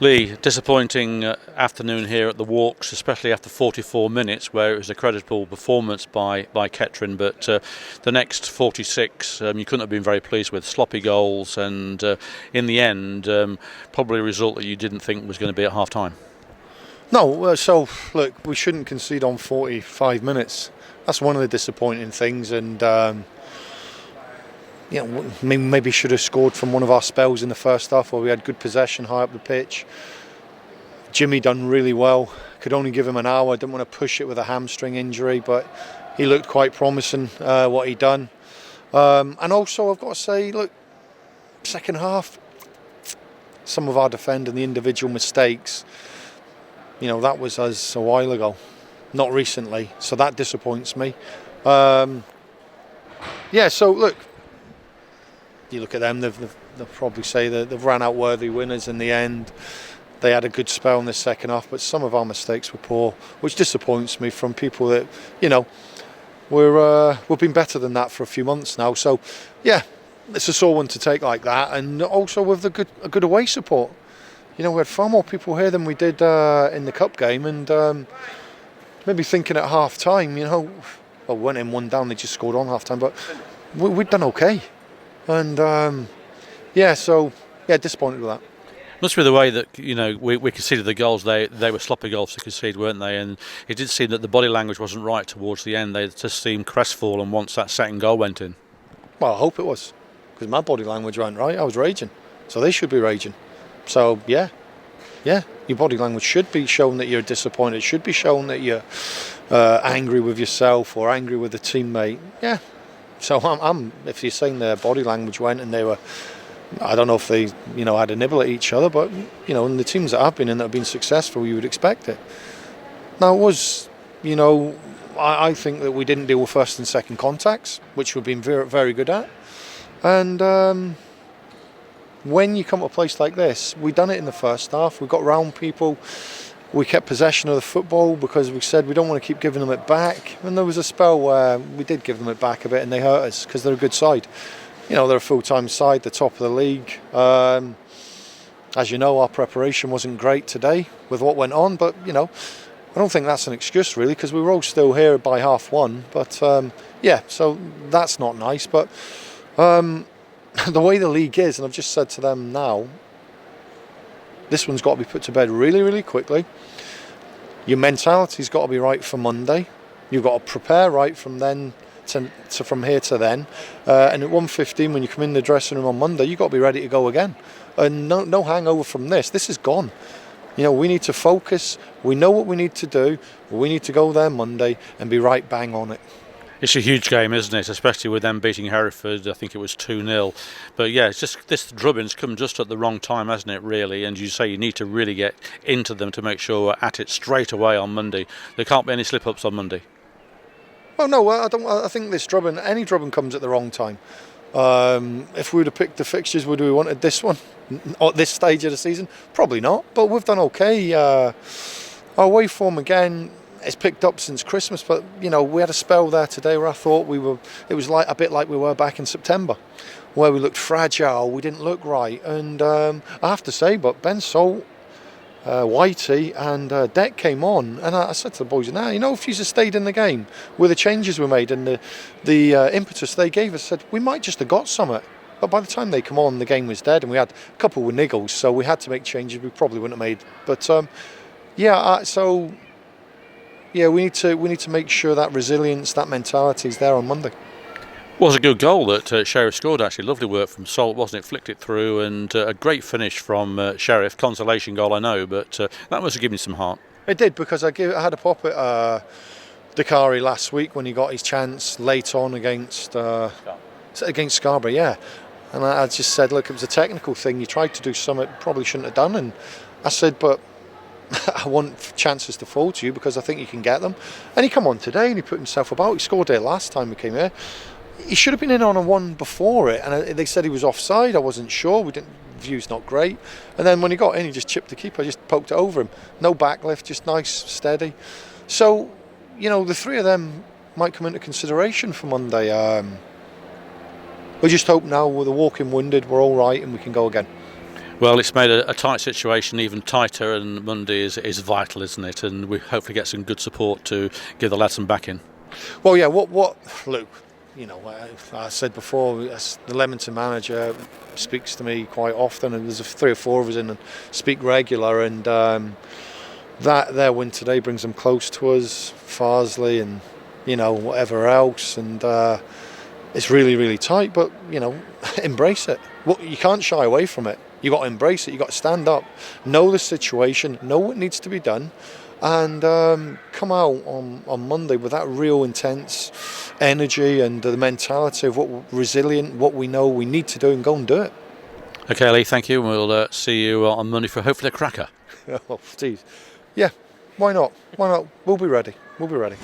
Lee, disappointing afternoon here at the Walks, especially after 44 minutes, where it was a creditable performance by Kettering, but the next 46 you couldn't have been very pleased with. Sloppy goals, and in the end, probably a result that you didn't think was going to be at half time. No, so look, we shouldn't concede on 45 minutes. That's one of the disappointing things, and maybe should have scored from one of our spells in the first half where we had good possession high up the pitch. Jimmy done really well. Could only give him an hour. Didn't want to push it with a hamstring injury, but he looked quite promising what he done. And also, I've got to say, look, second half, some of our defending, the individual mistakes, that was us a while ago, not recently. So that disappoints me. So look. You look at them, they'll probably say that they've ran out worthy winners in the end. They had a good spell in the second half, but some of our mistakes were poor, which disappoints me from people that, we've been better than that for a few months now. So, yeah, it's a sore one to take like that, and also with a good away support. We had far more people here than we did in the cup game, and maybe thinking at half time, well, we went in one down, they just scored on half time, but we'd done okay. And disappointed with that. Must be the way that we conceded the goals. They were sloppy goals to concede, weren't they? And it did seem that the body language wasn't right towards the end. They just seemed crestfallen once that second goal went in. Well, I hope it was, because my body language wasn't right. I was raging, so they should be raging. So yeah, your body language should be showing that you're disappointed. It should be showing that you're angry with yourself or angry with a teammate. Yeah. So I'm. If you're saying their body language went and they were, I don't know if they, had a nibble at each other, but in the teams that I've been in that have been successful, you would expect it. Now it was, I think that we didn't deal with first and second contacts, which we've been very, very good at. And when you come to a place like this, we done it in the first half. We got round people. We kept possession of the football because we said we don't want to keep giving them it back. And there was a spell where we did give them it back a bit and they hurt us because they're a good side. They're a full-time side, the top of the league. As you know, our preparation wasn't great today with what went on. But, I don't think that's an excuse really, because we were all still here by 1:30. But, so that's not nice. But the way the league is, and I've just said to them now, this one's got to be put to bed really, really quickly. Your mentality's got to be right for Monday. You've got to prepare right from then to from here to then. And at 1:15, when you come in the dressing room on Monday, you've got to be ready to go again. And no hangover from this. This is gone. We need to focus. We know what we need to do. We need to go there Monday and be right bang on it. It's a huge game, isn't it? Especially with them beating Hereford. I think it was 2-0. But yeah, it's just this drubbing's come just at the wrong time, hasn't it, really? And you say you need to really get into them to make sure we're at it straight away on Monday. There can't be any slip-ups on Monday. Well, no, I don't. I think any drubbing comes at the wrong time. If we would have picked the fixtures, would we wanted this one at this stage of the season? Probably not. But we've done okay. Our away form again. It's picked up since Christmas, but we had a spell there today where I thought it was like a bit like we were back in September, where we looked fragile, we didn't look right, and I have to say, but Ben Salt, Whitey and Deck came on, and I said to the boys, if you had stayed in the game with the changes we made and the impetus they gave us, said we might just have got something. But by the time they come on, the game was dead, and we had a couple with niggles, so we had to make changes we probably wouldn't have made. But we need to make sure that resilience, that mentality is there on Monday. Was a good goal that Sheriff scored, actually. Lovely work from Salt, wasn't it? Flicked it through, and a great finish from Sheriff. Consolation goal, I know, but that must have given me some heart. It did, because I had a pop at Dakari last week when he got his chance late on against Scarborough, yeah. And I just said, look, it was a technical thing. You tried to do something probably shouldn't have done. And I said, but I want chances to fall to you because I think you can get them. And he come on today and he put himself about. He scored there last time we came here. He should have been in on a one before it. And they said he was offside. I wasn't sure. View's not great. And then when he got in, he just chipped the keeper. Just poked it over him. No backlift, just nice, steady. So, the three of them might come into consideration for Monday. We just hope now with the walking wounded, we're all right and we can go again. Well, it's made a tight situation even tighter, and Monday is vital, isn't it? And we hopefully get some good support to give the lads some backing. Well, yeah. What, Luke? I said before, the Leamington manager speaks to me quite often, and there's 3 or 4 of us in and speak regular, and that their win today brings them close to us, Farsley, and whatever else, and it's really, really tight. But embrace it. Well, you can't shy away from it. You got to embrace it. You got to stand up, know the situation, know what needs to be done, and come out on Monday with that real intense energy and the mentality of what resilient, what we know we need to do, and go and do it. Okay, Lee, thank you. We'll see you on Monday for hopefully a cracker. Oh, geez. Yeah, why not? Why not? We'll be ready. We'll be ready.